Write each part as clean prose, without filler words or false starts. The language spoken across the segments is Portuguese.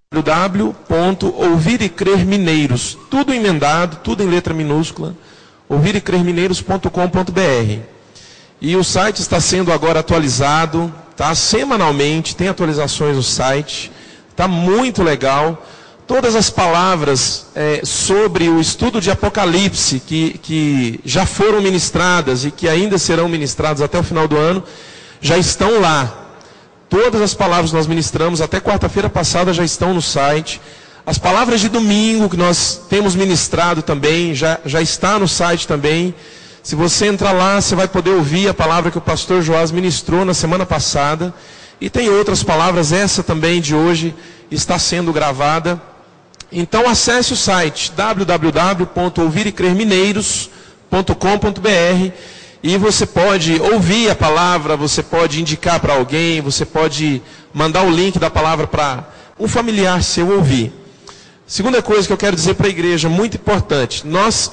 www.ouvirecrermineiros, tudo emendado, tudo em letra minúscula, ouvirecrermineiros.com.br. E o site está sendo agora atualizado, tá? Semanalmente, tem atualizações no site, está muito legal. Todas as palavras sobre o estudo de Apocalipse, que já foram ministradas e que ainda serão ministradas até o final do ano, já estão lá. Todas as palavras que nós ministramos até quarta-feira passada já estão no site. As palavras de domingo que nós temos ministrado também, já está no site também. Se você entrar lá, você vai poder ouvir a palavra que o pastor Joás ministrou na semana passada. E tem outras palavras, essa também de hoje está sendo gravada. Então acesse o site www.ouvirecrermineiros.com.br e você pode ouvir a palavra, você pode indicar para alguém, você pode mandar o link da palavra para um familiar seu ouvir. Segunda coisa que eu quero dizer para a igreja, muito importante, nós,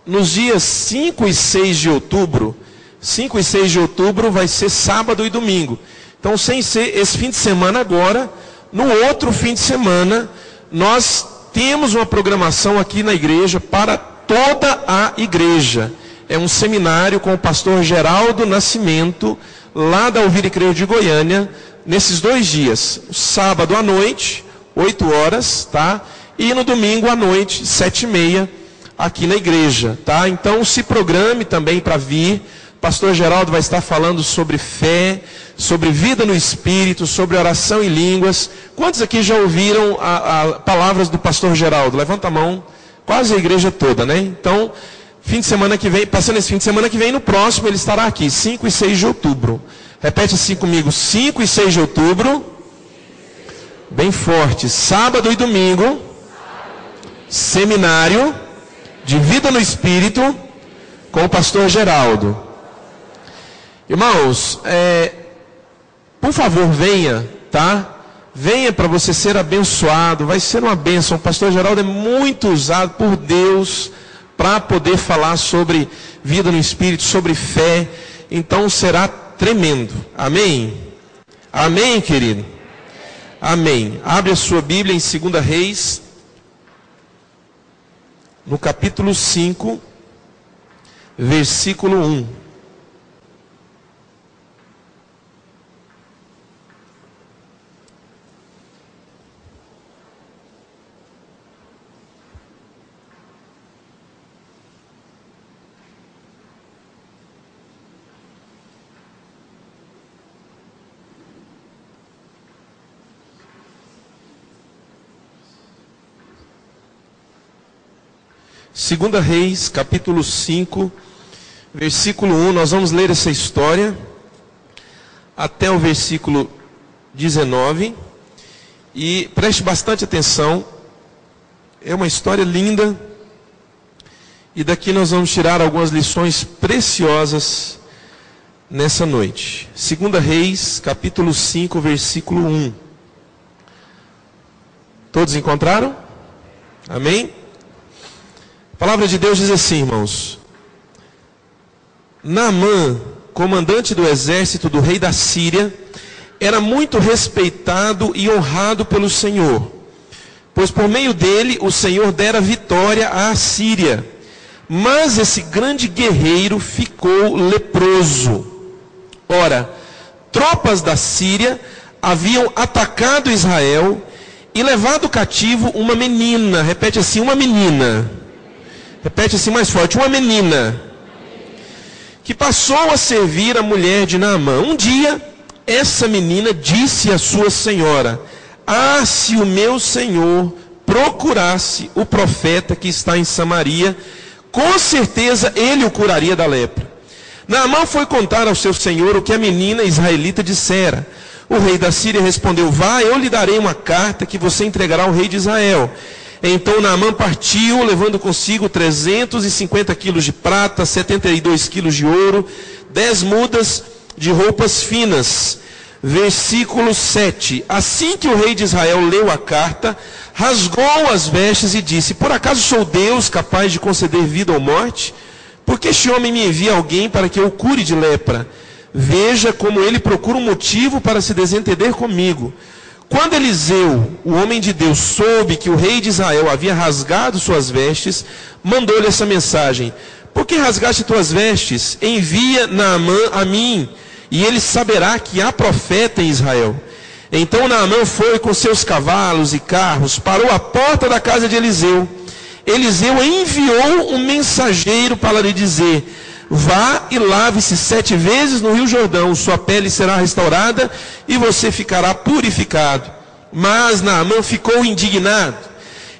nos dias 5 e 6 de outubro, 5 e 6 de outubro vai ser sábado e domingo. Então, sem ser esse fim de semana agora, no outro fim de semana, nós temos uma programação aqui na igreja para toda a igreja. É um seminário com o pastor Geraldo Nascimento, lá da Ouvir e Crer de Goiânia, nesses 2 dias. Sábado à noite, 8 horas, tá? E no domingo à noite, 7h30, aqui na igreja, tá? Então se programe também para vir. O pastor Geraldo vai estar falando sobre fé, sobre vida no Espírito, sobre oração em línguas. Quantos aqui já ouviram as palavras do pastor Geraldo? Levanta a mão. Quase a igreja toda, né? Então, fim de semana que vem, passando esse fim de semana que vem, no próximo ele estará aqui, 5 e 6 de outubro. Repete assim comigo, 5 e 6 de outubro. Bem forte. Sábado e domingo. Seminário de vida no Espírito com o pastor Geraldo. Irmãos, por favor, venha, tá? Venha para você ser abençoado, vai ser uma bênção. O pastor Geraldo é muito usado por Deus para poder falar sobre vida no Espírito, sobre fé. Então será tremendo. Amém? Amém, querido? Amém. Abre a sua Bíblia em 2 Reis, no capítulo 5, versículo 1. Segunda Reis, capítulo 5, versículo 1, nós vamos ler essa história até o versículo 19, e preste bastante atenção, é uma história linda, e daqui nós vamos tirar algumas lições preciosas nessa noite. Segunda Reis, capítulo 5, versículo 1. Todos encontraram? Amém? A palavra de Deus diz assim, irmãos: Naamã, comandante do exército do rei da Síria, era muito respeitado e honrado pelo Senhor, pois por meio dele o Senhor dera vitória à Síria. Mas esse grande guerreiro ficou leproso. Ora, tropas da Síria haviam atacado Israel e levado cativo uma menina. Repete assim, uma menina. Repete assim mais forte, uma menina, que passou a servir a mulher de Naamã. Um dia, essa menina disse à sua senhora: ah, se o meu senhor procurasse o profeta que está em Samaria, com certeza ele o curaria da lepra. Naamã foi contar ao seu senhor o que a menina israelita dissera. O rei da Síria respondeu: vá, eu lhe darei uma carta que você entregará ao rei de Israel. Então Naamã partiu, levando consigo 350 quilos de prata, 72 quilos de ouro, 10 mudas de roupas finas. Versículo 7. Assim que o rei de Israel leu a carta, rasgou as vestes e disse: por acaso sou Deus capaz de conceder vida ou morte? Porque este homem me envia alguém para que eu o cure de lepra. Veja como ele procura um motivo para se desentender comigo. Quando Eliseu, o homem de Deus, soube que o rei de Israel havia rasgado suas vestes, mandou-lhe essa mensagem: por que rasgaste tuas vestes? Envia Naamã a mim, e ele saberá que há profeta em Israel. Então Naamã foi com seus cavalos e carros, parou à porta da casa de Eliseu. Eliseu enviou um mensageiro para lhe dizer: vá e lave-se 7 vezes no rio Jordão, sua pele será restaurada e você ficará purificado. Mas Naamã ficou indignado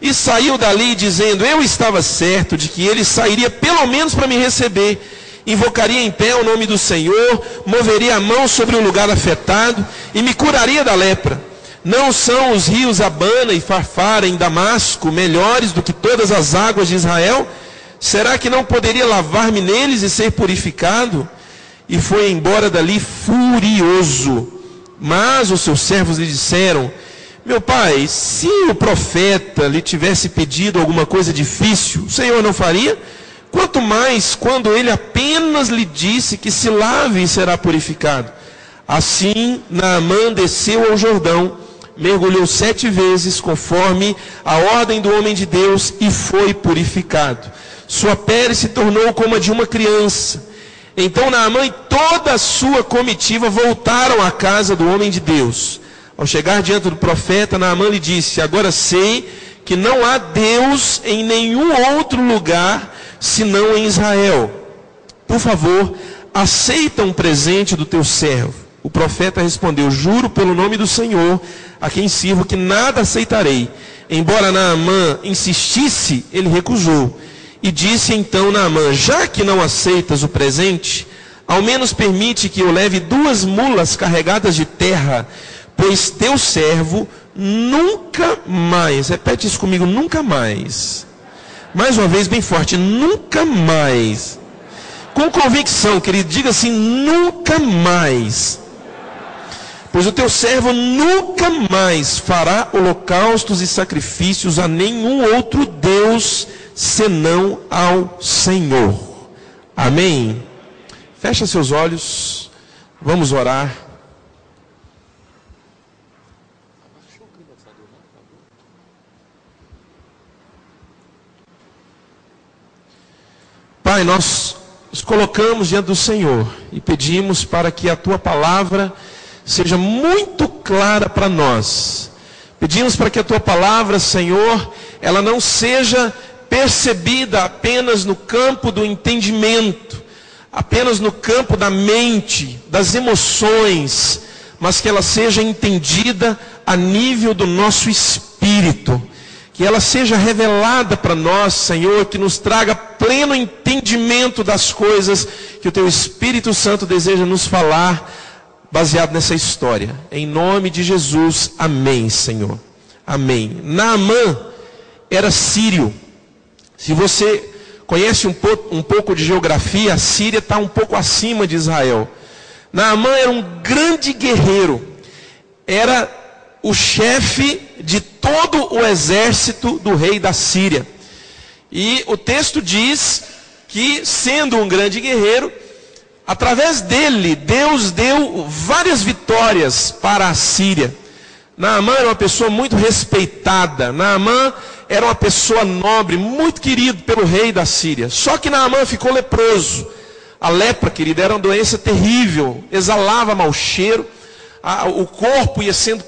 e saiu dali dizendo: eu estava certo de que ele sairia pelo menos para me receber. Invocaria em pé o nome do Senhor, moveria a mão sobre o lugar afetado e me curaria da lepra. Não são os rios Abana e Farfara em Damasco melhores do que todas as águas de Israel? Será que não poderia lavar-me neles e ser purificado? E foi embora dali furioso. Mas os seus servos lhe disseram: meu pai, se o profeta lhe tivesse pedido alguma coisa difícil, o Senhor não faria? Quanto mais quando ele apenas lhe disse que se lave e será purificado. Assim Naamã desceu ao Jordão, mergulhou 7 vezes, conforme a ordem do homem de Deus, e foi purificado. Sua pele se tornou como a de uma criança. Então Naamã e toda a sua comitiva voltaram à casa do homem de Deus. Ao chegar diante do profeta, Naamã lhe disse: agora sei que não há Deus em nenhum outro lugar senão em Israel. Por favor, aceita um presente do teu servo. O profeta respondeu: juro pelo nome do Senhor, a quem sirvo, que nada aceitarei. Embora Naamã insistisse, ele recusou. E disse então Naamã: já que não aceitas o presente, ao menos permite que eu leve 2 mulas carregadas de terra, pois teu servo nunca mais, repete isso comigo, nunca mais. Mais uma vez, bem forte, nunca mais. Com convicção, querido, diga assim: nunca mais. Pois o teu servo nunca mais fará holocaustos e sacrifícios a nenhum outro Deus, senão ao Senhor. Amém? Fecha seus olhos, vamos orar. Pai, nós nos colocamos diante do Senhor e pedimos para que a Tua palavra seja muito clara para nós. Pedimos para que a Tua palavra, Senhor, ela não seja percebida apenas no campo do entendimento, apenas no campo da mente, das emoções, mas que ela seja entendida a nível do nosso espírito. Que ela seja revelada para nós, Senhor, que nos traga pleno entendimento das coisas que o Teu Espírito Santo deseja nos falar, baseado nessa história. Em nome de Jesus, amém, Senhor. Amém. Naamã era sírio. Se você conhece um pouco de geografia, a Síria está um pouco acima de Israel. Naamã era um grande guerreiro. Era o chefe de todo o exército do rei da Síria. E o texto diz que, sendo um grande guerreiro, através dele, Deus deu várias vitórias para a Síria. Naamã era uma pessoa muito respeitada. Naamã era uma pessoa nobre, muito querido pelo rei da Síria. Só que Naamã ficou leproso. A lepra, querida, era uma doença terrível, exalava mau cheiro. O corpo ia sendo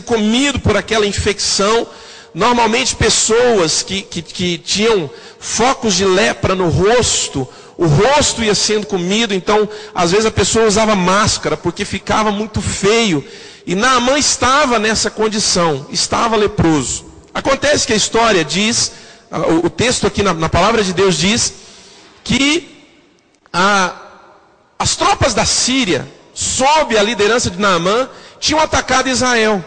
comido por aquela infecção. Normalmente pessoas que tinham focos de lepra no rosto, o rosto ia sendo comido. Então às vezes a pessoa usava máscara porque ficava muito feio. E Naamã estava nessa condição, estava leproso. Acontece que a história diz, o texto aqui na palavra de Deus diz, que as tropas da Síria, sob a liderança de Naamã, tinham atacado Israel.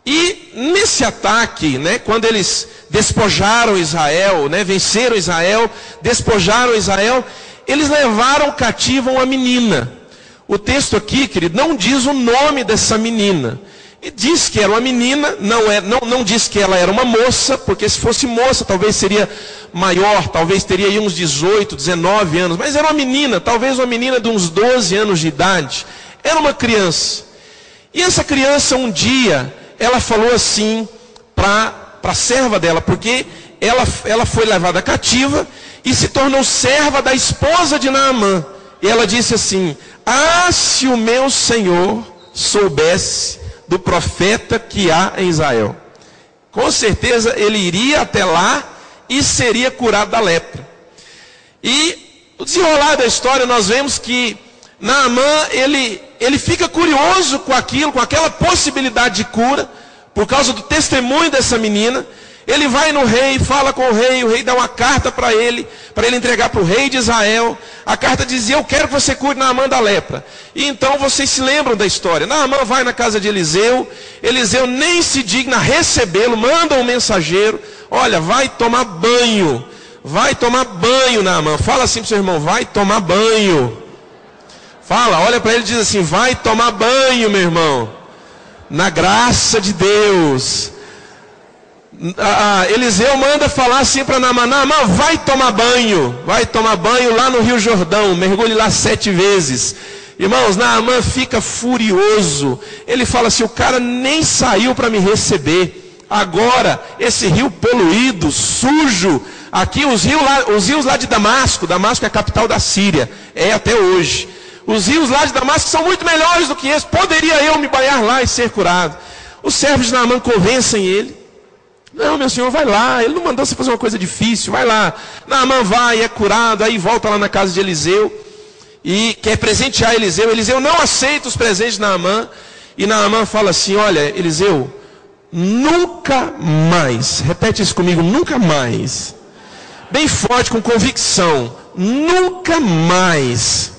E nesse ataque, quando eles despojaram Israel, venceram Israel, despojaram Israel, eles levaram cativa uma menina. O texto aqui, querido, não diz o nome dessa menina. E diz que era uma menina, não diz que ela era uma moça, porque se fosse moça talvez seria maior, talvez teria aí uns 18, 19 anos. Mas era uma menina, talvez uma menina de uns 12 anos de idade. Era uma criança. E essa criança um dia, ela falou assim para a serva dela, porque ela foi levada cativa e se tornou serva da esposa de Naamã. E ela disse assim: ah, se o meu senhor soubesse do profeta que há em Israel, com certeza ele iria até lá e seria curado da lepra. E no desenrolar da história nós vemos que Naamã, ele fica curioso com aquilo, com aquela possibilidade de cura, por causa do testemunho dessa menina. Ele vai no rei, fala com o rei dá uma carta para ele entregar para o rei de Israel. A carta dizia: eu quero que você cure Naamã da lepra. E então vocês se lembram da história. Naamã vai na casa de Eliseu, Eliseu nem se digna recebê-lo, manda um mensageiro: olha, vai tomar banho, Naamã. Fala assim para o seu irmão: vai tomar banho. Fala, olha para ele e diz assim: vai tomar banho, meu irmão, na graça de Deus. Eliseu manda falar assim para Naamã: Naamã, vai tomar banho lá no Rio Jordão, mergulhe lá 7 vezes. Irmãos, Naamã fica furioso. Ele fala assim: o cara nem saiu para me receber. Agora, esse rio poluído, sujo, aqui os rios lá de Damasco é a capital da Síria, é até hoje. Os rios lá de Damasco são muito melhores do que esse. Poderia eu me banhar lá e ser curado? Os servos de Naamã convencem ele: não, meu senhor, vai lá, ele não mandou você fazer uma coisa difícil, vai lá. Naamã vai, é curado, aí volta lá na casa de Eliseu e quer presentear Eliseu. Eliseu não aceita os presentes de Naamã, e Naamã fala assim: olha, Eliseu, nunca mais, repete isso comigo, nunca mais, bem forte, com convicção, nunca mais.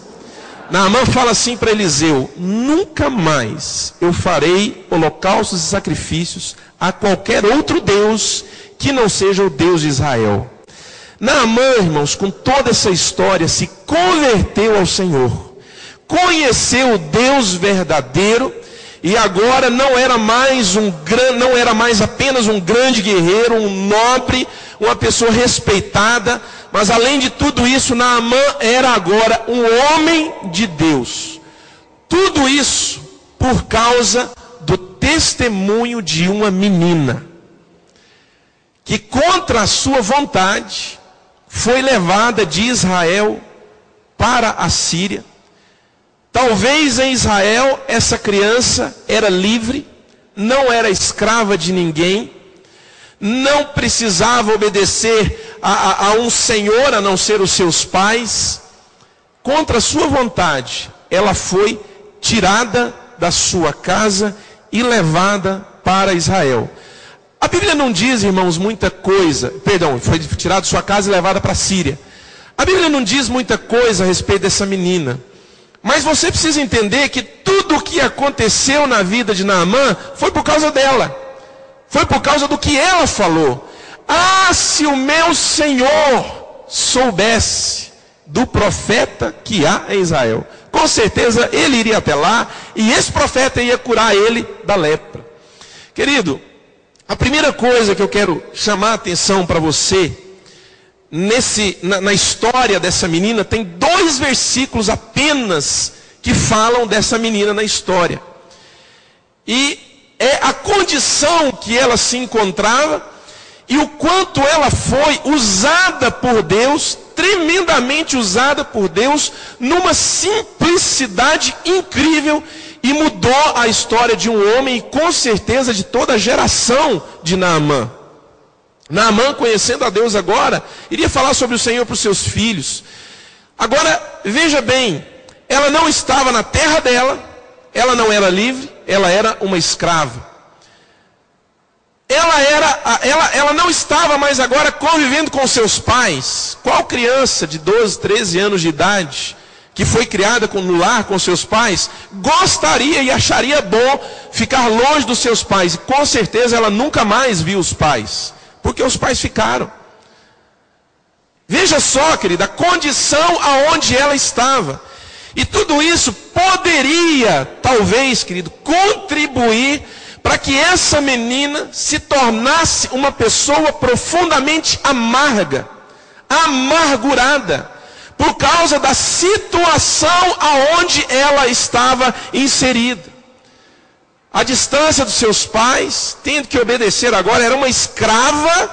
Naamã fala assim para Eliseu: nunca mais eu farei holocaustos e sacrifícios a qualquer outro Deus que não seja o Deus de Israel. Naamã, irmãos, com toda essa história, se converteu ao Senhor, conheceu o Deus verdadeiro, e agora não era mais apenas um grande guerreiro, um nobre, uma pessoa respeitada, mas além de tudo isso, Naamã era agora um homem de Deus. Tudo isso por causa do testemunho de uma menina, que contra a sua vontade foi levada de Israel para a Síria. Talvez em Israel essa criança era livre, não era escrava de ninguém, não precisava obedecer a um senhor a não ser os seus pais. Contra a sua vontade, ela foi tirada da sua casa e levada para Israel. A Bíblia não diz, irmãos, muita coisa. Foi tirada de sua casa e levada para a Síria. A Bíblia não diz muita coisa a respeito dessa menina. Mas você precisa entender que tudo o que aconteceu na vida de Naamã foi por causa dela. Foi por causa do que ela falou. Ah, se o meu Senhor soubesse do profeta que há em Israel, com certeza ele iria até lá e esse profeta ia curar ele da lepra. Querido, a primeira coisa que eu quero chamar a atenção para você, na história dessa menina, tem 2 versículos apenas que falam dessa menina na história. E é a condição que ela se encontrava e o quanto ela foi usada por Deus, tremendamente usada por Deus, numa simplicidade incrível, e mudou a história de um homem e com certeza de toda a geração de Naamã. Naamã, conhecendo a Deus agora, iria falar sobre o Senhor para os seus filhos. Agora, veja bem, ela não estava na terra dela, ela não era livre, ela era uma escrava. Ela não estava mais agora convivendo com seus pais. Qual criança de 12, 13 anos de idade, que foi criada no lar com seus pais, gostaria e acharia bom ficar longe dos seus pais? E com certeza ela nunca mais viu os pais, porque os pais ficaram. Veja só, querida, a condição aonde ela estava. E tudo isso poderia, talvez, querido, contribuir para que essa menina se tornasse uma pessoa profundamente amargurada, por causa da situação aonde ela estava inserida. à distância dos seus pais, tendo que obedecer agora, era uma escrava,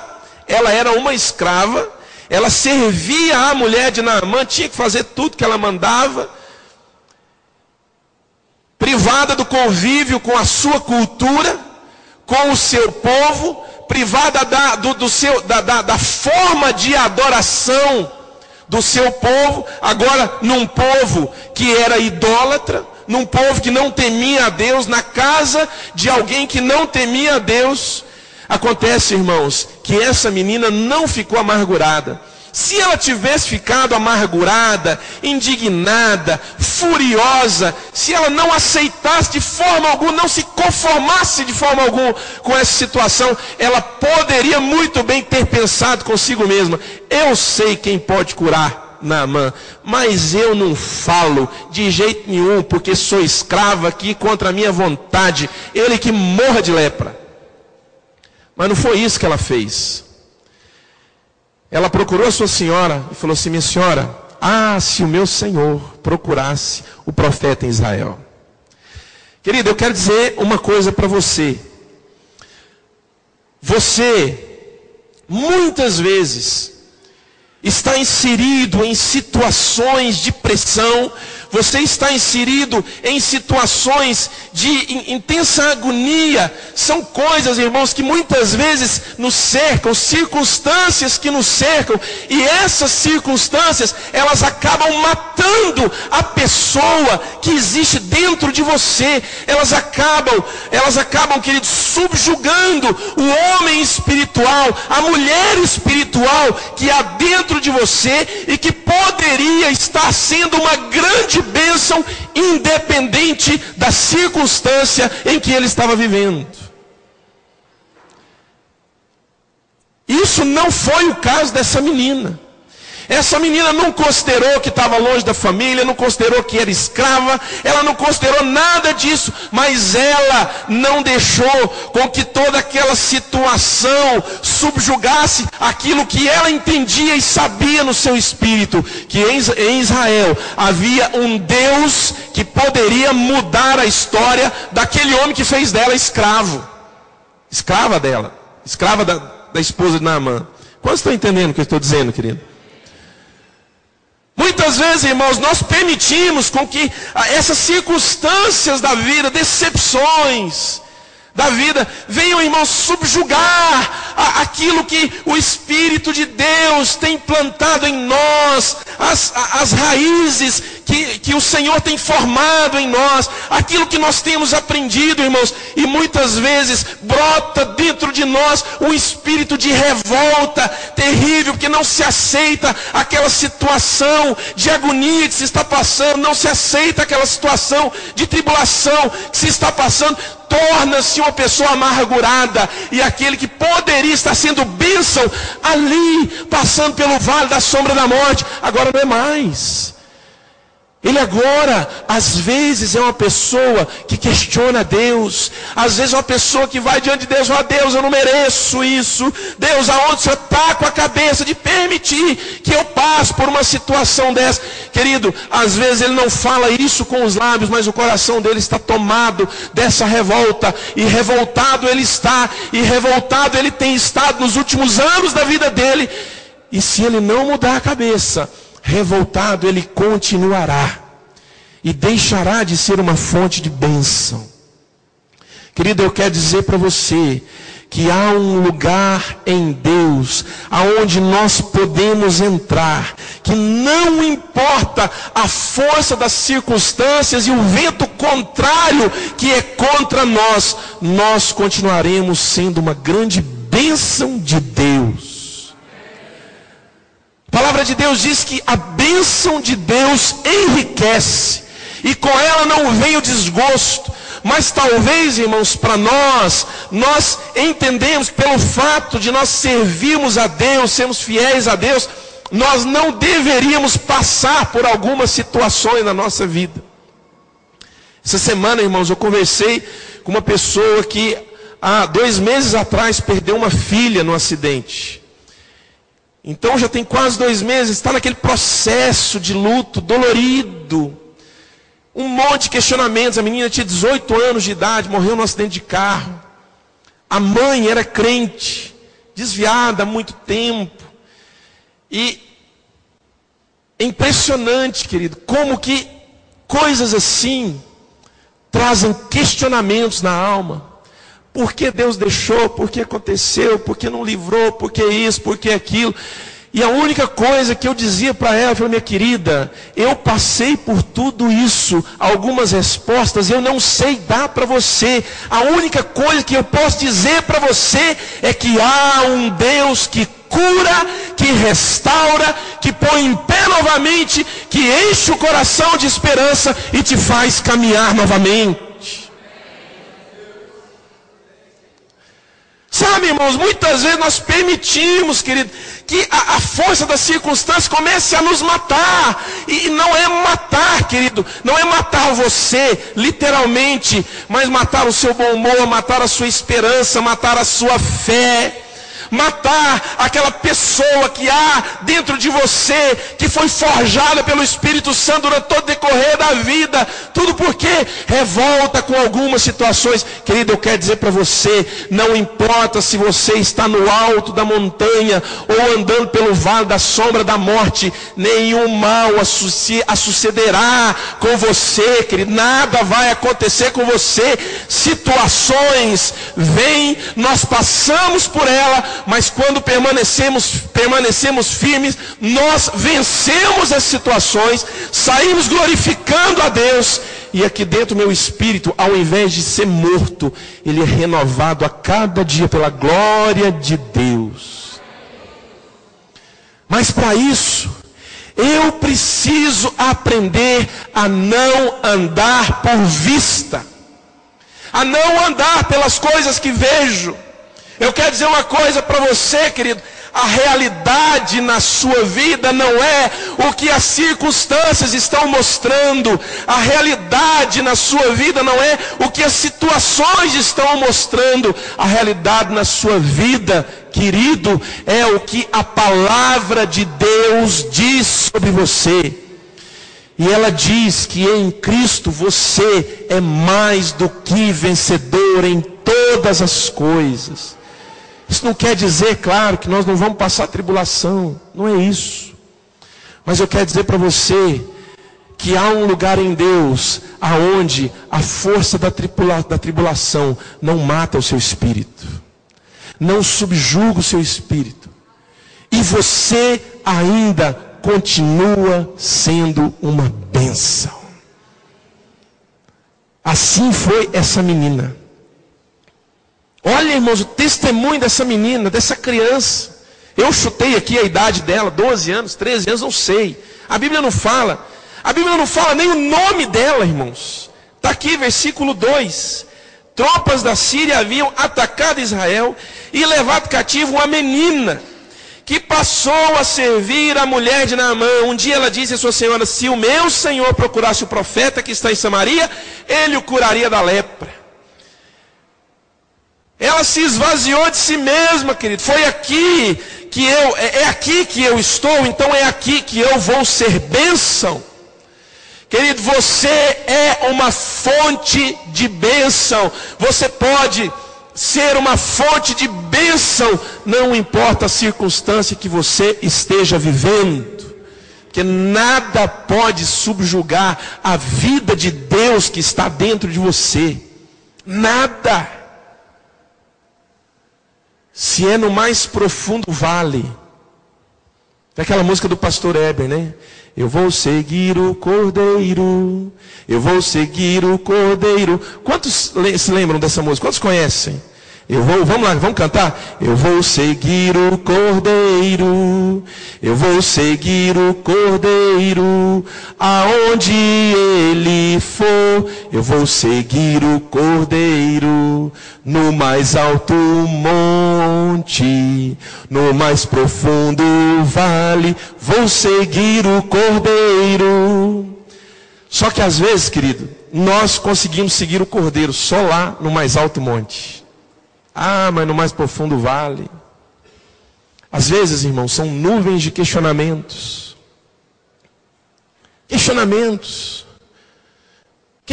ela servia a mulher de Naamã, tinha que fazer tudo que ela mandava, privada do convívio com a sua cultura, com o seu povo, privada da forma de adoração do seu povo, agora num povo que era idólatra, num povo que não temia a Deus, na casa de alguém que não temia a Deus. Acontece, irmãos, que essa menina não ficou amargurada. Se ela tivesse ficado amargurada, indignada, furiosa, se ela não aceitasse de forma alguma, não se conformasse de forma alguma com essa situação, ela poderia muito bem ter pensado consigo mesma: eu sei quem pode curar Naamã, mas eu não falo de jeito nenhum, porque sou escrava aqui contra a minha vontade, ele que morra de lepra. Mas não foi isso que ela fez. Ela procurou a sua senhora e falou assim: minha senhora, se o meu senhor procurasse o profeta em Israel. Querida, eu quero dizer uma coisa para você. Você, muitas vezes, está inserido em situações de pressão, você está inserido em situações de intensa agonia. São coisas, irmãos, que muitas vezes nos cercam, circunstâncias que nos cercam, e essas circunstâncias, elas acabam matando a pessoa que existe dentro de você. Elas acabam, querido, subjugando o homem espiritual, a mulher espiritual que há dentro de você e que poderia estar sendo uma grande bênção, independente da circunstância em que ele estava vivendo. Isso não foi o caso dessa menina. Essa menina não considerou que estava longe da família, não considerou que era escrava, ela não considerou nada disso, mas ela não deixou com que toda aquela situação subjugasse aquilo que ela entendia e sabia no seu espírito, que em Israel havia um Deus que poderia mudar a história daquele homem que fez dela escrava da esposa de Naamã. Quantos estão entendendo o que eu estou dizendo, querido? Muitas vezes, irmãos, nós permitimos com que essas circunstâncias da vida, decepções da vida, venham, irmãos, subjugar aquilo que o Espírito de Deus tem plantado em nós, as raízes que o Senhor tem formado em nós, aquilo que nós temos aprendido, irmãos, e muitas vezes brota dentro de nós um espírito de revolta terrível, porque não se aceita aquela situação de agonia que se está passando, não se aceita aquela situação de tribulação que se está passando, torna-se uma pessoa amargurada, e aquele que poderia estar sendo bênção ali, passando pelo vale da sombra da morte, agora não é mais. Ele agora, às vezes, é uma pessoa que questiona Deus. Às vezes é uma pessoa que vai diante de Deus e fala: Deus, eu não mereço isso. Deus, aonde o Senhor está com a cabeça de permitir que eu passe por uma situação dessa? Querido, às vezes ele não fala isso com os lábios, mas o coração dele está tomado dessa revolta. E revoltado ele está, e revoltado ele tem estado nos últimos anos da vida dele. E se ele não mudar a cabeça, revoltado ele continuará e deixará de ser uma fonte de bênção. Querido, eu quero dizer para você que há um lugar em Deus aonde nós podemos entrar, que não importa a força das circunstâncias e o vento contrário que é contra nós, nós continuaremos sendo uma grande bênção de Deus. A palavra de Deus diz que a bênção de Deus enriquece, e com ela não vem o desgosto. Mas talvez, irmãos, para nós entendemos, pelo fato de nós servirmos a Deus, sermos fiéis a Deus, nós não deveríamos passar por algumas situações na nossa vida. Essa semana, irmãos, eu conversei com uma pessoa que há 2 meses atrás perdeu uma filha no acidente. Então já tem quase 2 meses, está naquele processo de luto dolorido. Um monte de questionamentos. A menina tinha 18 anos de idade, morreu num acidente de carro. A mãe era crente, desviada há muito tempo. E é impressionante, querido, como que coisas assim trazem questionamentos na alma. Por que Deus deixou? Por que aconteceu? Por que não livrou? Por que isso? Por que aquilo? E a única coisa que eu dizia para ela, eu falei, minha querida, eu passei por tudo isso, algumas respostas eu não sei dar para você. A única coisa que eu posso dizer para você é que há um Deus que cura, que restaura, que põe em pé novamente, que enche o coração de esperança e te faz caminhar novamente. Sabe, irmãos, muitas vezes nós permitimos, querido, que a força das circunstâncias comece a nos matar. E não é matar, querido, não é matar você, literalmente, mas matar o seu bom humor, matar a sua esperança, matar a sua fé. Matar aquela pessoa que há dentro de você, que foi forjada pelo Espírito Santo durante todo o decorrer da vida. Tudo porque revolta com algumas situações. Querido, eu quero dizer para você, não importa se você está no alto da montanha ou andando pelo vale da sombra da morte, nenhum mal sucederá com você, querido. Nada vai acontecer com você. Situações vêm, nós passamos por ela, mas quando permanecemos firmes, nós vencemos as situações, saímos glorificando a Deus, e aqui dentro meu espírito, ao invés de ser morto, ele é renovado a cada dia pela glória de Deus. Mas para isso, eu preciso aprender a não andar por vista, a não andar pelas coisas que vejo. Eu quero dizer uma coisa para você, querido. A realidade na sua vida não é o que as circunstâncias estão mostrando. A realidade na sua vida não é o que as situações estão mostrando. A realidade na sua vida, querido, é o que a palavra de Deus diz sobre você. E ela diz que em Cristo você é mais do que vencedor em todas as coisas. Isso não quer dizer, claro, que nós não vamos passar tribulação. Não é isso. Mas eu quero dizer para você que há um lugar em Deus aonde a força da tribulação não mata o seu espírito, não subjuga o seu espírito, e você ainda continua sendo uma bênção. Assim foi essa menina. Olha, irmãos, o testemunho dessa menina, dessa criança. Eu chutei aqui a idade dela, 12 anos, 13 anos, não sei. A Bíblia não fala. A Bíblia não fala nem o nome dela, irmãos. Está aqui, versículo 2. Tropas da Síria haviam atacado Israel e levado cativo uma menina que passou a servir a mulher de Naamã. Um dia ela disse à sua senhora: se o meu senhor procurasse o profeta que está em Samaria, ele o curaria da lepra. Ela se esvaziou de si mesma, querido. Foi aqui que é aqui que eu estou, então é aqui que eu vou ser bênção. Querido, você é uma fonte de bênção. Você pode ser uma fonte de bênção, não importa a circunstância que você esteja vivendo. Porque nada pode subjugar a vida de Deus que está dentro de você. Nada. Se é no mais profundo vale. É aquela música do pastor Heber, né? Eu vou seguir o Cordeiro. Eu vou seguir o Cordeiro. Quantos se lembram dessa música? Quantos conhecem? Vamos lá, vamos cantar? Eu vou seguir o Cordeiro. Eu vou seguir o Cordeiro. Aonde ele for, eu vou seguir o Cordeiro. No mais alto monte, no mais profundo vale, vou seguir o Cordeiro. Só que às vezes, querido, nós conseguimos seguir o Cordeiro só lá no mais alto monte. Ah, mas no mais profundo vale. Às vezes, irmãos, são nuvens de questionamentos. Questionamentos.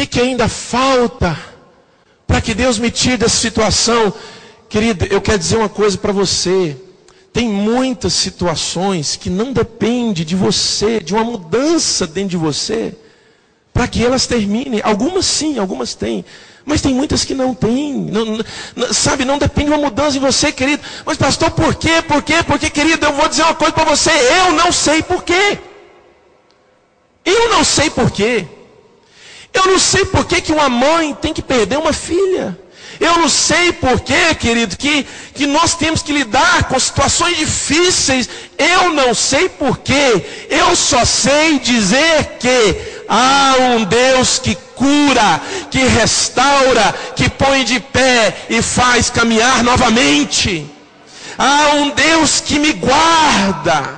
que ainda falta para que Deus me tire dessa situação? Querido, eu quero dizer uma coisa para você. Tem muitas situações que não dependem de você, de uma mudança dentro de você, para que elas terminem. Algumas sim, algumas têm. Mas tem muitas que não têm. Sabe, não depende de uma mudança em você, querido. Mas pastor, por quê? Por quê? Porque, querido, eu vou dizer uma coisa para você. Eu não sei por quê. Eu não sei por quê. Eu não sei por que uma mãe tem que perder uma filha. Eu não sei por quê, querido, que nós temos que lidar com situações difíceis. Eu não sei por quê. Eu só sei dizer que há um Deus que cura, que restaura, que põe de pé e faz caminhar novamente. Há um Deus que me guarda.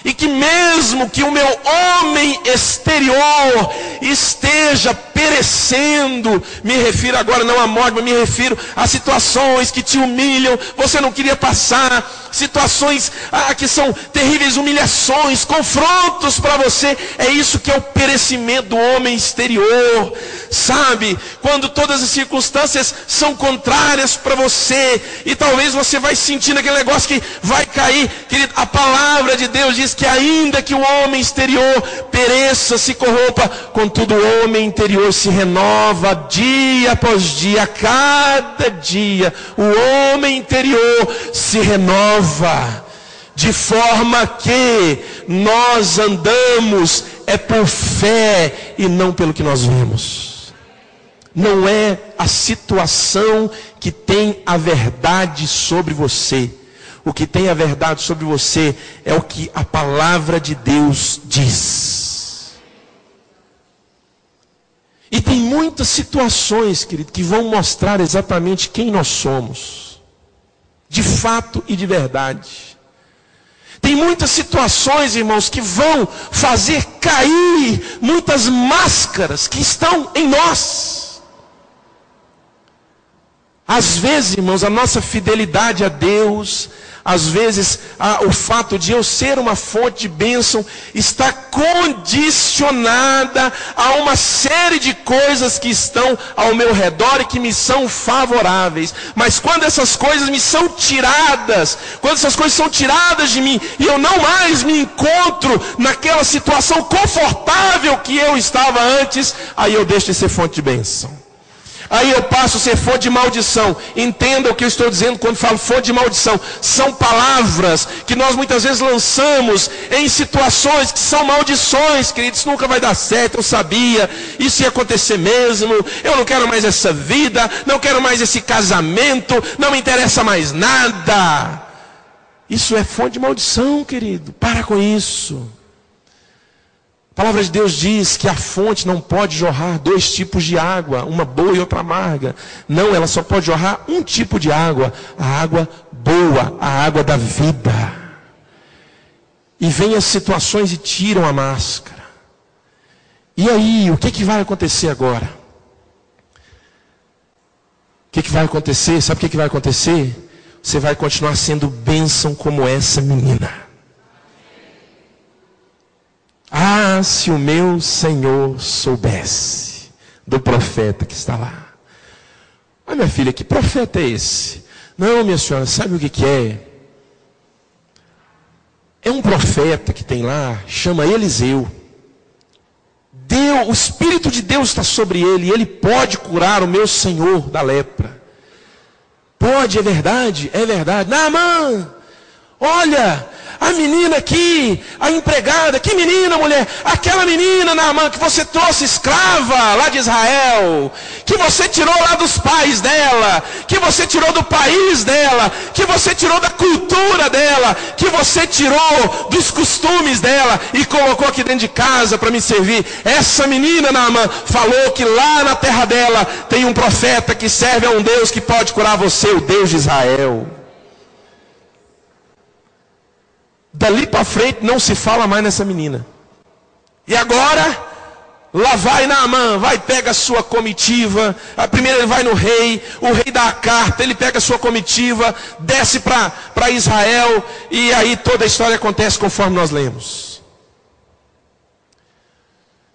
E que mesmo que o meu homem exterior esteja perecendo, me refiro agora não à morte, mas me refiro a situações que te humilham, você não queria passar, situações que são terríveis humilhações, confrontos para você. É isso que é o perecimento do homem exterior, sabe? Quando todas as circunstâncias são contrárias para você, e talvez você vai sentindo aquele negócio que vai cair, querido. A palavra de Deus diz que ainda que o homem exterior pereça, se corrompa, contudo o homem interior se renova dia após dia. Cada dia o homem interior se renova, de forma que nós andamos por fé e não pelo que nós vemos. Não é a situação que tem a verdade sobre você. O que tem a verdade sobre você é o que a palavra de Deus diz. E tem muitas situações, querido, que vão mostrar exatamente quem nós somos. De fato e de verdade. Tem muitas situações, irmãos, que vão fazer cair muitas máscaras que estão em nós. Às vezes, irmãos, a nossa fidelidade a Deus, às vezes o fato de eu ser uma fonte de bênção está condicionada a uma série de coisas que estão ao meu redor e que me são favoráveis. Mas quando essas coisas me são tiradas, quando essas coisas são tiradas de mim e eu não mais me encontro naquela situação confortável que eu estava antes, aí eu deixo de ser fonte de bênção. Aí eu passo a ser fonte de maldição. Entenda o que eu estou dizendo quando falo fonte de maldição. São palavras que nós muitas vezes lançamos em situações que são maldições, queridos. Isso nunca vai dar certo, eu sabia. Isso ia acontecer mesmo. Eu não quero mais essa vida, não quero mais esse casamento, não me interessa mais nada. Isso é fonte de maldição, querido. Para com isso. A palavra de Deus diz que a fonte não pode jorrar dois tipos de água, uma boa e outra amarga. Não, ela só pode jorrar um tipo de água, a água boa, a água da vida. E vem as situações e tiram a máscara. E aí, o que vai acontecer agora? O que vai acontecer? Sabe o que vai acontecer? Você vai continuar sendo bênção como essa menina. Ah, se o meu Senhor soubesse do profeta que está lá. Mas minha filha, que profeta é esse? Não, minha senhora, sabe o que é? É um profeta que tem lá, chama Eliseu. O Espírito de Deus está sobre ele, e ele pode curar o meu Senhor da lepra. Pode, é verdade, é verdade. Naamã, olha, a menina aqui, a empregada, que menina, mulher? Aquela menina, Naamã, que você trouxe escrava lá de Israel, que você tirou lá dos pais dela, que você tirou do país dela, que você tirou da cultura dela, que você tirou dos costumes dela e colocou aqui dentro de casa para me servir. Essa menina, Naamã, falou que lá na terra dela tem um profeta que serve a um Deus que pode curar você, o Deus de Israel. Dali para frente não se fala mais nessa menina. E agora, lá vai Naamã, vai, pega a sua comitiva. Primeiro ele vai no rei, o rei dá a carta, ele pega a sua comitiva, desce para Israel, e aí toda a história acontece conforme nós lemos.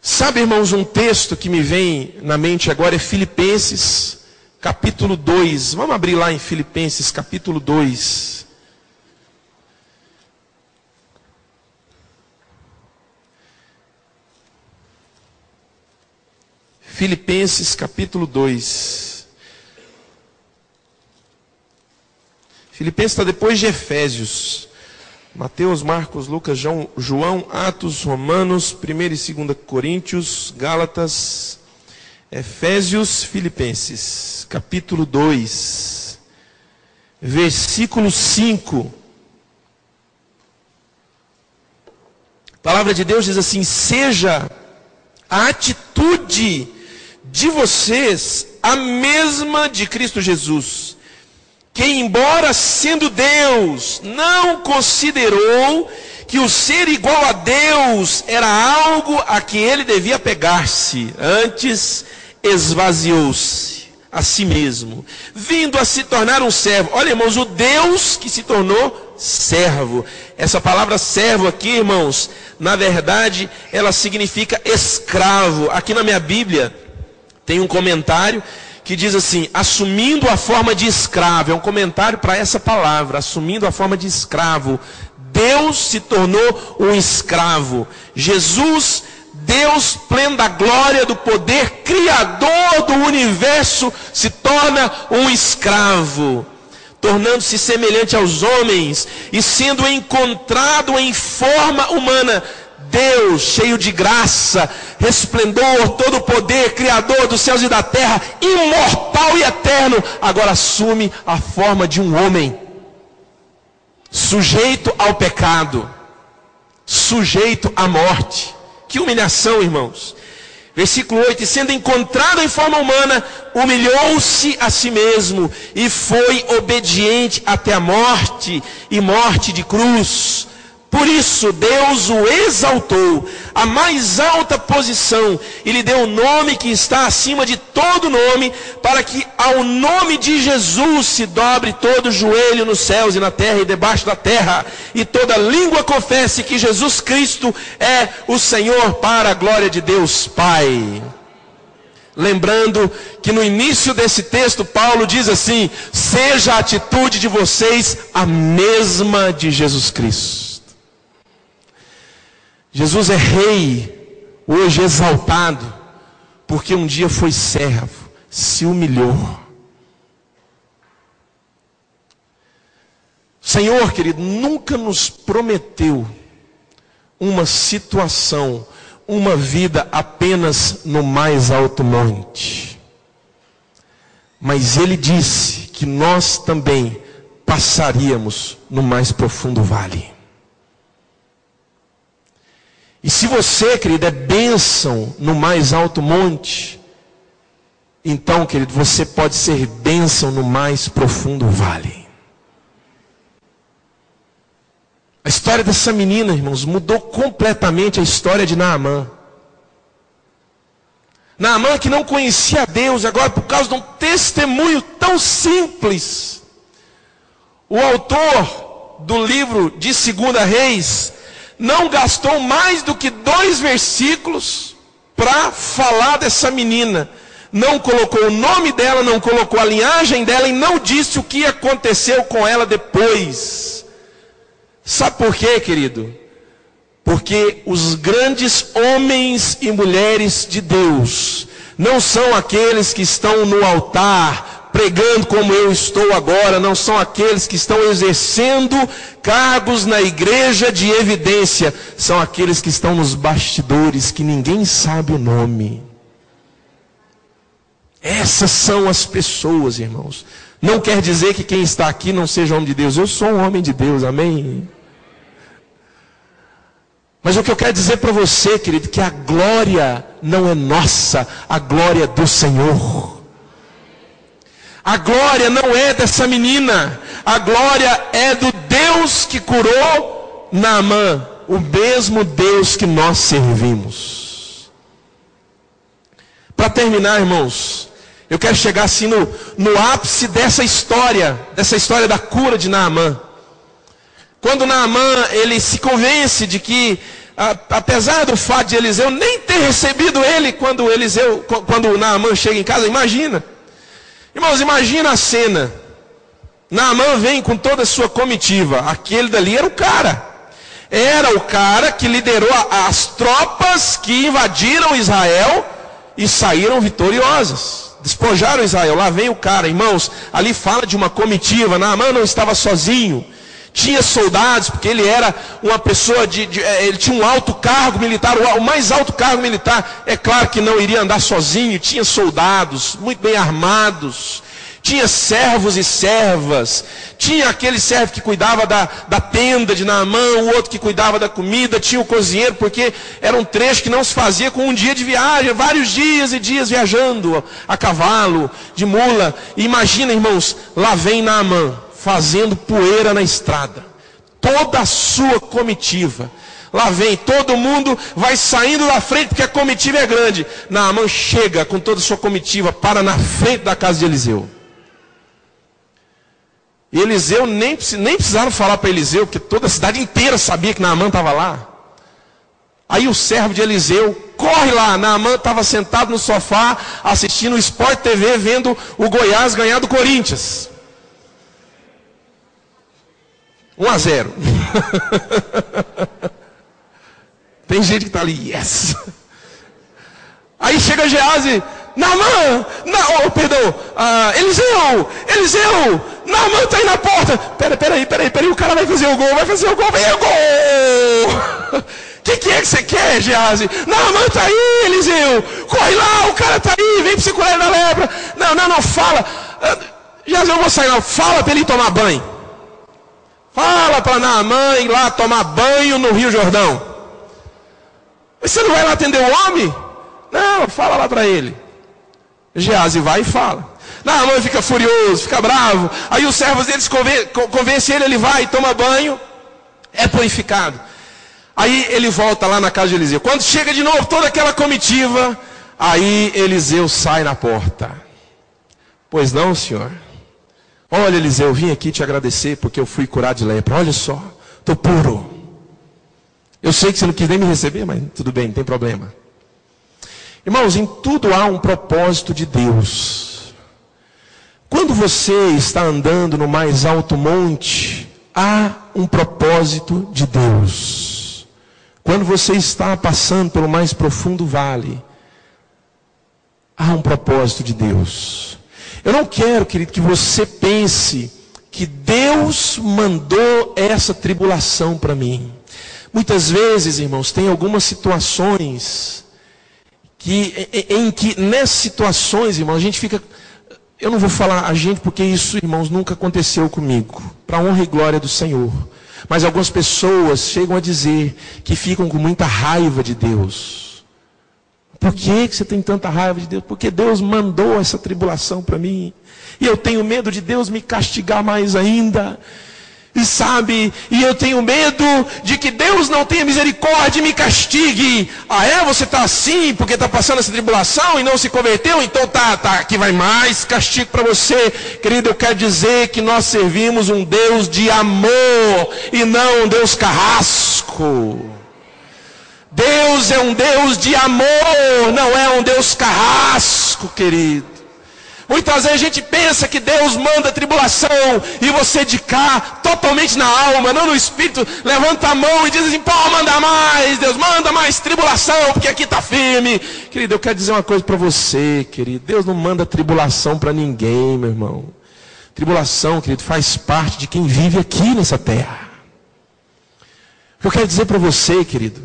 Sabe, irmãos, um texto que me vem na mente agora é Filipenses, capítulo 2. Vamos abrir lá em Filipenses, capítulo 2. Filipenses, capítulo 2. Filipenses está depois de Efésios. Mateus, Marcos, Lucas, João, Atos, Romanos, 1 e 2 Coríntios, Gálatas, Efésios, Filipenses, capítulo 2, versículo 5. A palavra de Deus diz assim: seja a atitude de vocês a mesma de Cristo Jesus, que, embora sendo Deus, não considerou que o ser igual a Deus era algo a que ele devia pegar-se. Antes, esvaziou-se a si mesmo, vindo a se tornar um servo. Olha, irmãos, o Deus que se tornou servo. Essa palavra servo aqui, irmãos, na verdade, ela significa escravo. Aqui na minha Bíblia tem um comentário que diz assim: assumindo a forma de escravo. É um comentário para essa palavra, assumindo a forma de escravo. Deus se tornou um escravo. Jesus, Deus pleno da glória, do poder, criador do universo, se torna um escravo, tornando-se semelhante aos homens e sendo encontrado em forma humana. Deus, cheio de graça, resplendor, todo poder, criador dos céus e da terra, imortal e eterno, agora assume a forma de um homem, sujeito ao pecado, sujeito à morte. Que humilhação, irmãos. Versículo 8: e sendo encontrado em forma humana, humilhou-se a si mesmo e foi obediente até a morte, e morte de cruz. Por isso Deus o exaltou à mais alta posição e lhe deu o nome que está acima de todo nome, para que ao nome de Jesus se dobre todo joelho nos céus e na terra e debaixo da terra, e toda língua confesse que Jesus Cristo é o Senhor, para a glória de Deus Pai. Lembrando que no início desse texto Paulo diz assim: seja a atitude de vocês a mesma de Jesus Cristo. Jesus é rei, hoje exaltado, porque um dia foi servo, se humilhou. O Senhor, querido, nunca nos prometeu uma situação, uma vida apenas no mais alto monte. Mas Ele disse que nós também passaríamos no mais profundo vale. E se você, querido, é bênção no mais alto monte, então, querido, você pode ser bênção no mais profundo vale. A história dessa menina, irmãos, mudou completamente a história de Naamã. Naamã, que não conhecia Deus, agora por causa de um testemunho tão simples, o autor do livro de 2 Reis não gastou mais do que 2 versículos para falar dessa menina. Não colocou o nome dela, não colocou a linhagem dela e não disse o que aconteceu com ela depois. Sabe por quê, querido? Porque os grandes homens e mulheres de Deus não são aqueles que estão no altar pregando como eu estou agora, não são aqueles que estão exercendo cargos na igreja de evidência, são aqueles que estão nos bastidores, que ninguém sabe o nome. Essas são as pessoas, irmãos. Não quer dizer que quem está aqui não seja homem de Deus. Eu sou um homem de Deus, amém? Mas o que eu quero dizer para você, querido, que a glória não é nossa, a glória é do Senhor. A glória não é dessa menina, a glória é do Deus que curou Naamã, o mesmo Deus que nós servimos. Para terminar, irmãos, eu quero chegar assim no ápice dessa história da cura de Naamã. Quando Naamã, ele se convence de que apesar do fato de Eliseu nem ter recebido ele quando Naamã chega em casa, imagina. Irmãos, imagina a cena. Naamã vem com toda a sua comitiva. Aquele dali era o cara. Era o cara que liderou as tropas que invadiram Israel e saíram vitoriosas. Despojaram Israel. Lá vem o cara, irmãos. Ali fala de uma comitiva. Naamã não estava sozinho. Tinha soldados, porque ele era uma pessoa ele tinha um alto cargo militar, o mais alto cargo militar. É claro que não iria andar sozinho. Tinha soldados muito bem armados. Tinha servos e servas. Tinha aquele servo que cuidava da tenda de Naamã, o outro que cuidava da comida. Tinha o cozinheiro, porque era um trecho que não se fazia com um dia de viagem, vários dias e dias viajando a cavalo, de mula. E imagina, irmãos, lá vem Naamã fazendo poeira na estrada. Toda a sua comitiva. Lá vem, todo mundo vai saindo da frente, porque a comitiva é grande. Naamã chega com toda a sua comitiva, para na frente da casa de Eliseu. E Eliseu nem precisaram falar para Eliseu, porque toda a cidade inteira sabia que Naamã estava lá. Aí o servo de Eliseu corre lá. Naamã estava sentado no sofá, assistindo o Sport TV, vendo o Goiás ganhar do Corinthians. 1-0. Tem gente que está ali, yes. Aí chega Geazi, Naamã, Eliseu, Naamã está aí na porta. Peraí, o cara vai fazer o gol, vem o gol. Que é que você quer, Geazi? Naamã está aí, Eliseu, corre lá, o cara está aí, vem para você curar ele da lepra. Não, fala. Geazi, eu vou sair, não, fala para ele tomar banho. Fala para Naamã ir lá tomar banho no Rio Jordão. Mas você não vai lá atender o homem? Não, fala lá para ele. Geazi vai e fala. Naamã fica furioso, fica bravo. Aí os servos deles convencem ele vai, toma banho, é purificado. Aí ele volta lá na casa de Eliseu. Quando chega de novo toda aquela comitiva, aí Eliseu sai na porta. Pois não, senhor? Olha, Eliseu, eu vim aqui te agradecer porque eu fui curado de lepra. Olha só, estou puro. Eu sei que você não quis nem me receber, mas tudo bem, não tem problema. Irmãos, em tudo há um propósito de Deus. Quando você está andando no mais alto monte, há um propósito de Deus. Quando você está passando pelo mais profundo vale, há um propósito de Deus. Eu não quero, querido, que você pense que Deus mandou essa tribulação para mim. Muitas vezes, irmãos, tem algumas situações em que nessas situações, irmãos, a gente fica... Eu não vou falar a gente porque isso, irmãos, nunca aconteceu comigo. Para a honra e glória do Senhor. Mas algumas pessoas chegam a dizer que ficam com muita raiva de Deus. Por que você tem tanta raiva de Deus? Porque Deus mandou essa tribulação para mim. E eu tenho medo de Deus me castigar mais ainda. E eu tenho medo de que Deus não tenha misericórdia e me castigue. Você está assim porque está passando essa tribulação e não se converteu? Então tá, aqui vai mais castigo para você. Querido, eu quero dizer que nós servimos um Deus de amor e não um Deus carrasco. Deus é um Deus de amor, não é um Deus carrasco, querido. Muitas vezes a gente pensa que Deus manda tribulação e você de cá, totalmente na alma, não no espírito, levanta a mão e diz assim, manda mais, Deus, manda mais tribulação, porque aqui está firme. Querido, eu quero dizer uma coisa para você, querido. Deus não manda tribulação para ninguém, meu irmão. Tribulação, querido, faz parte de quem vive aqui nessa terra. O que eu quero dizer para você, querido,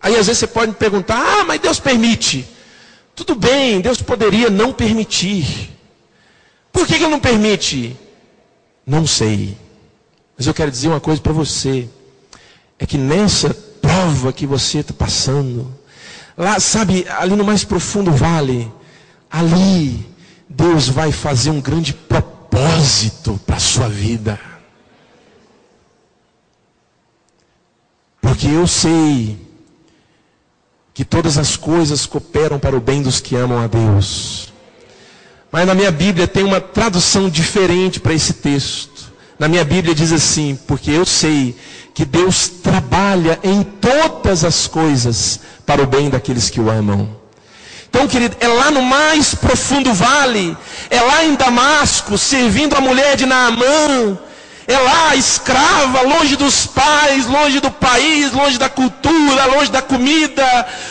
aí às vezes você pode me perguntar, mas Deus permite. Tudo bem, Deus poderia não permitir. Por que Ele não permite? Não sei. Mas eu quero dizer uma coisa para você. É que nessa prova que você está passando, lá, sabe, ali no mais profundo vale, ali Deus vai fazer um grande propósito para a sua vida. Porque eu sei que todas as coisas cooperam para o bem dos que amam a Deus. Mas na minha Bíblia tem uma tradução diferente para esse texto. Na minha Bíblia diz assim, porque eu sei que Deus trabalha em todas as coisas para o bem daqueles que o amam. Então, querido, é lá no mais profundo vale, é lá em Damasco, servindo a mulher de Naamã, é lá escrava, longe dos pais, longe do país, longe da cultura, longe da comida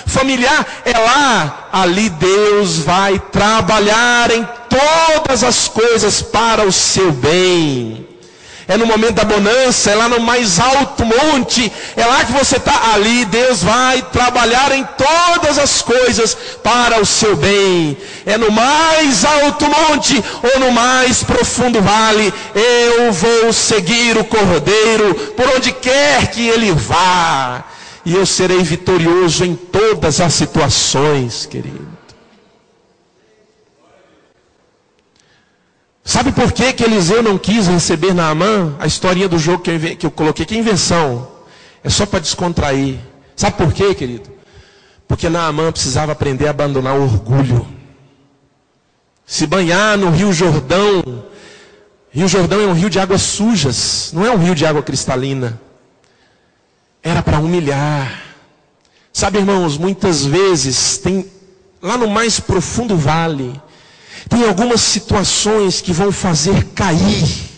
familiar, é lá, ali Deus vai trabalhar em todas as coisas para o seu bem. É no momento da bonança, é lá no mais alto monte, é lá que você está, ali Deus vai trabalhar em todas as coisas para o seu bem. É no mais alto monte ou no mais profundo vale, eu vou seguir o Cordeiro por onde quer que ele vá, e eu serei vitorioso em todas as situações, querido. Sabe por que Eliseu não quis receber Naamã? A historinha do jogo que eu coloquei, que é invenção. É só para descontrair. Sabe por quê, querido? Porque Naamã precisava aprender a abandonar o orgulho. Se banhar no Rio Jordão. Rio Jordão é um rio de águas sujas. Não é um rio de água cristalina. Era para humilhar. Sabe, irmãos, muitas vezes tem lá no mais profundo vale, tem algumas situações que vão fazer cair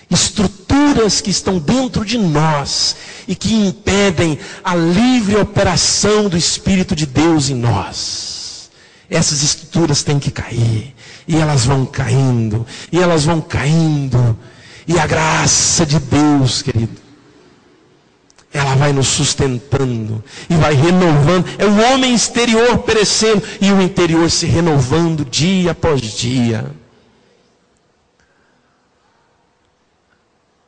estruturas que estão dentro de nós e que impedem a livre operação do Espírito de Deus em nós. Essas estruturas têm que cair, e elas vão caindo, e elas vão caindo, e a graça de Deus, querido, ela vai nos sustentando e vai renovando. É o homem exterior perecendo e o interior se renovando dia após dia.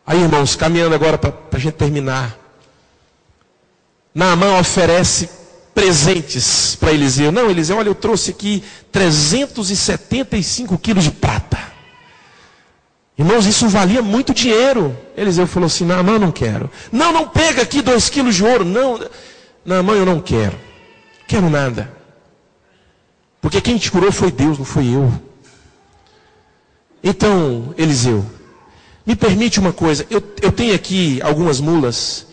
Aí, irmãos, caminhando agora para a gente terminar. Naamã oferece presentes para Eliseu. Não, Eliseu, olha, eu trouxe aqui 375 quilos de prata. Irmãos, isso valia muito dinheiro. Eliseu falou assim, Naamã, eu não quero. Não, não pega aqui 2 quilos de ouro. Não, Naamã, eu não quero. Não quero nada. Porque quem te curou foi Deus, não foi eu. Então, Eliseu, me permite uma coisa. Eu tenho aqui algumas mulas.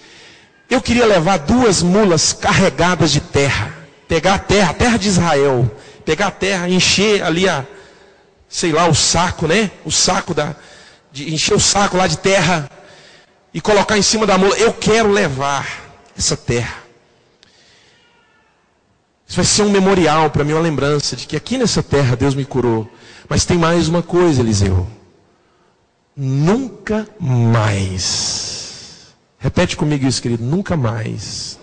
Eu queria levar 2 mulas carregadas de terra. Pegar a terra de Israel. Pegar a terra, encher ali o saco, né? O saco encher o saco lá de terra e colocar em cima da mula. Eu quero levar essa terra. Isso vai ser um memorial para mim, uma lembrança de que aqui nessa terra Deus me curou. Mas tem mais uma coisa, Eliseu. Nunca mais. Repete comigo isso, querido. Nunca mais.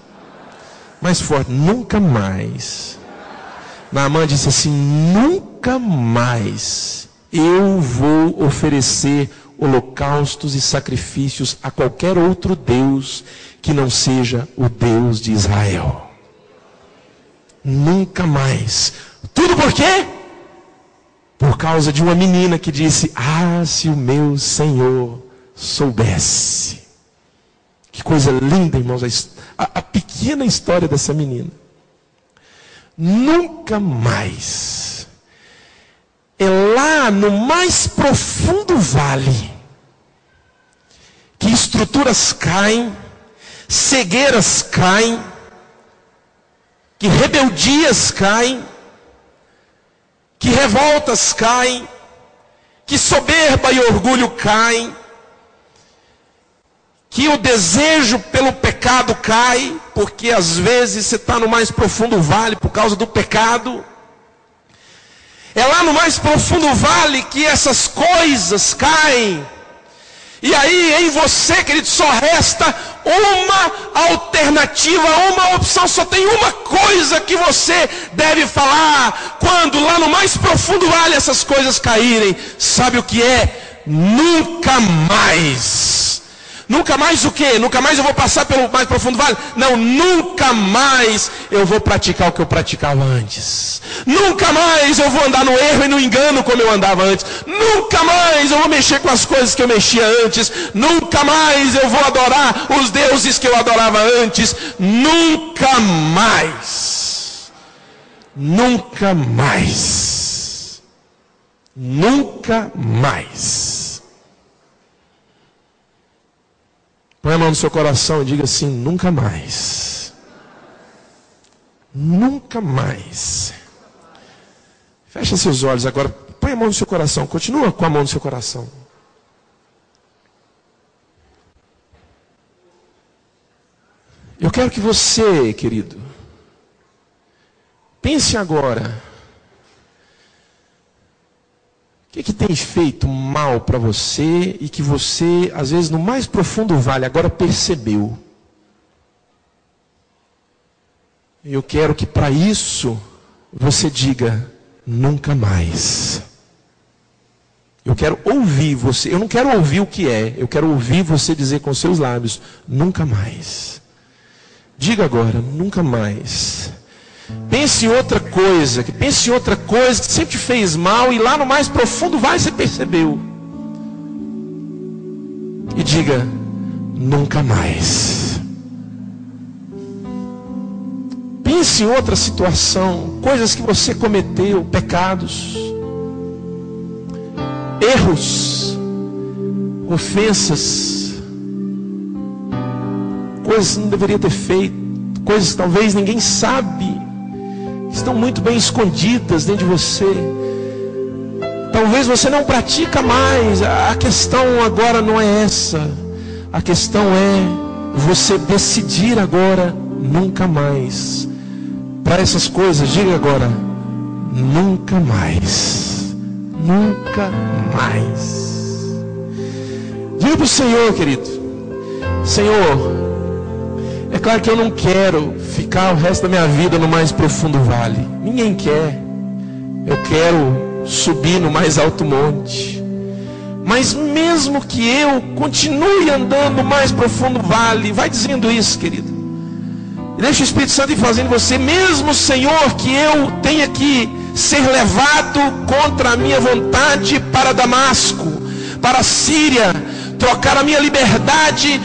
Mais forte. Nunca mais. Naamã disse assim, nunca mais eu vou oferecer holocaustos e sacrifícios a qualquer outro Deus que não seja o Deus de Israel. Nunca mais. Tudo por quê? Por causa de uma menina que disse, se o meu Senhor soubesse. Que coisa linda, irmãos, a pequena história dessa menina. Nunca mais. É lá no mais profundo vale que estruturas caem, cegueiras caem, que rebeldias caem, que revoltas caem, que soberba e orgulho caem, que o desejo pelo pecado cai, porque às vezes você está no mais profundo vale por causa do pecado. É lá no mais profundo vale que essas coisas caem. E aí em você, querido, só resta uma alternativa, uma opção. Só tem uma coisa que você deve falar quando lá no mais profundo vale essas coisas caírem. Sabe o que é? Nunca mais. Nunca mais o quê? Nunca mais eu vou passar pelo mais profundo vale? Não, nunca mais eu vou praticar o que eu praticava antes. Nunca mais eu vou andar no erro e no engano como eu andava antes. Nunca mais eu vou mexer com as coisas que eu mexia antes. Nunca mais eu vou adorar os deuses que eu adorava antes. Nunca mais. Nunca mais. Nunca mais. Põe a mão no seu coração e diga assim: nunca mais. Nunca mais. Fecha seus olhos agora. Põe a mão no seu coração. Continua com a mão no seu coração. Eu quero que você, querido, pense agora. O que tem feito mal para você e que você, às vezes, no mais profundo vale, agora percebeu? Eu quero que para isso você diga: nunca mais. Eu quero ouvir você. Eu não quero ouvir o que é. Eu quero ouvir você dizer com seus lábios: nunca mais. Diga agora: nunca mais. Pense em outra coisa, que sempre te fez mal e lá no mais profundo você percebeu. E diga: nunca mais. Pense em outra situação, coisas que você cometeu, pecados, erros, ofensas, coisas que não deveria ter feito, coisas que talvez ninguém sabe, estão muito bem escondidas dentro de você. Talvez você não pratica mais. A questão agora não é essa. A questão é você decidir agora nunca mais. Para essas coisas, diga agora: nunca mais. Nunca mais. Diga para o Senhor, querido: Senhor, é claro que eu não quero ficar o resto da minha vida no mais profundo vale. Ninguém quer. Eu quero subir no mais alto monte. Mas mesmo que eu continue andando no mais profundo vale, vai dizendo isso, querido. E deixa o Espírito Santo ir fazendo você. Mesmo, Senhor, que eu tenha que ser levado contra a minha vontade para Damasco, para a Síria, trocar a minha liberdade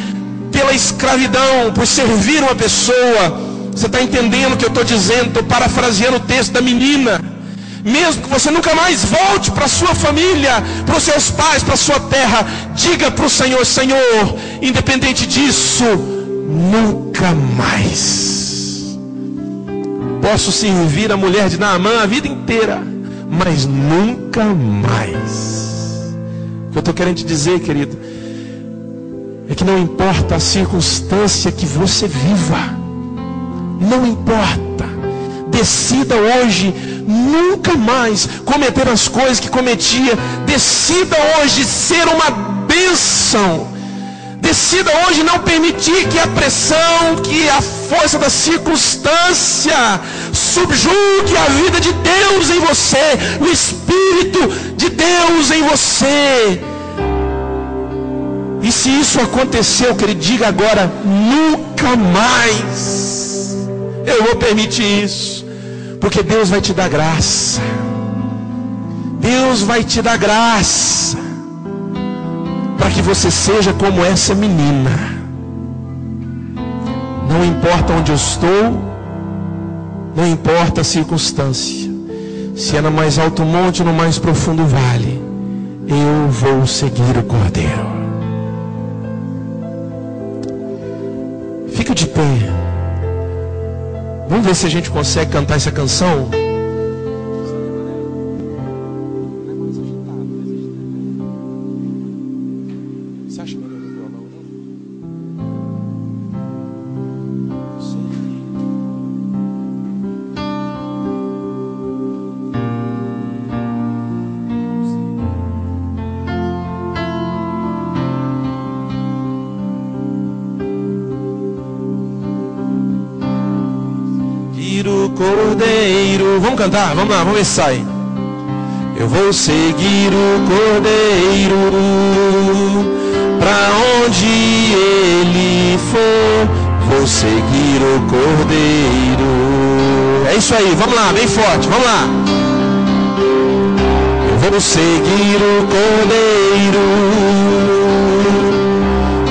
pela escravidão, por servir uma pessoa. Você está entendendo o que eu estou dizendo? Estou parafraseando o texto da menina. Mesmo que você nunca mais volte para a sua família, para os seus pais, para a sua terra, diga para o Senhor: Senhor, independente disso, nunca mais. Posso servir a mulher de Naamã a vida inteira, mas nunca mais. O que eu estou querendo te dizer, querido, é que não importa a circunstância que você viva, não importa, decida hoje nunca mais cometer as coisas que cometia. Decida hoje ser uma bênção. Decida hoje não permitir que a pressão, que a força da circunstância subjugue a vida de Deus em você, o Espírito de Deus em você. E se isso aconteceu, querido, diga agora: nunca mais eu vou permitir isso. Porque Deus vai te dar graça. Deus vai te dar graça para que você seja como essa menina. Não importa onde eu estou, não importa a circunstância, se é no mais alto monte ou no mais profundo vale, eu vou seguir o Cordeiro. Fica de pé. Vamos ver se a gente consegue cantar essa canção. Você acha melhor no violão, Cordeiro, vamos cantar, vamos lá, vamos ver se sai. Eu vou seguir o Cordeiro pra onde ele for. Vou seguir o Cordeiro. É isso aí, vamos lá, bem forte, vamos lá. Eu vou seguir o Cordeiro.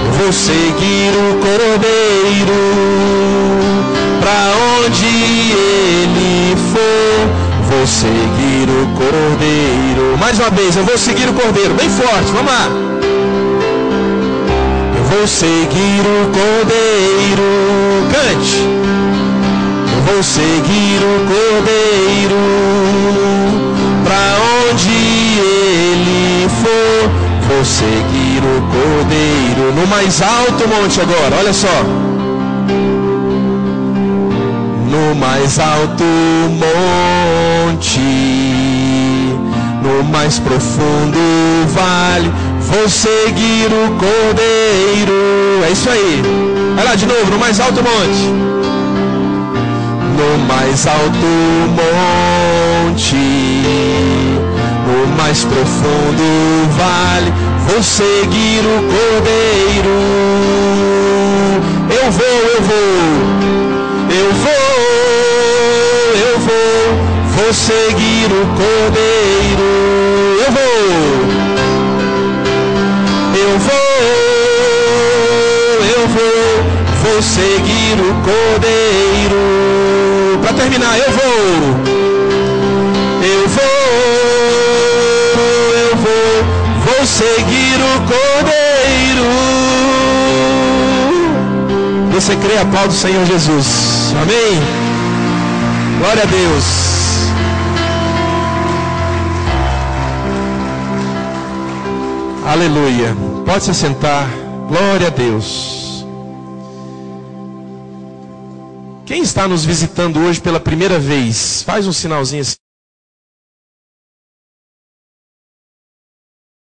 Eu vou seguir o Cordeiro pra onde ele for. Vou seguir o Cordeiro. Mais uma vez, eu vou seguir o Cordeiro, bem forte, vamos lá. Eu vou seguir o Cordeiro. Cante. Eu vou seguir o Cordeiro. Pra onde ele for, vou seguir o Cordeiro. No mais alto monte agora, olha só. No mais alto monte, no mais profundo vale, vou seguir o Cordeiro. É isso aí. Vai lá de novo, no mais alto monte. No mais alto monte, no mais profundo vale, vou seguir o Cordeiro. Eu vou, vou seguir o Cordeiro. Vou seguir o Cordeiro. Para terminar, eu vou seguir o Cordeiro. Você crê, aplaude o Senhor Jesus. Amém? Glória a Deus. Aleluia. Pode se sentar. Glória a Deus. Quem está nos visitando hoje pela primeira vez, faz um sinalzinho assim.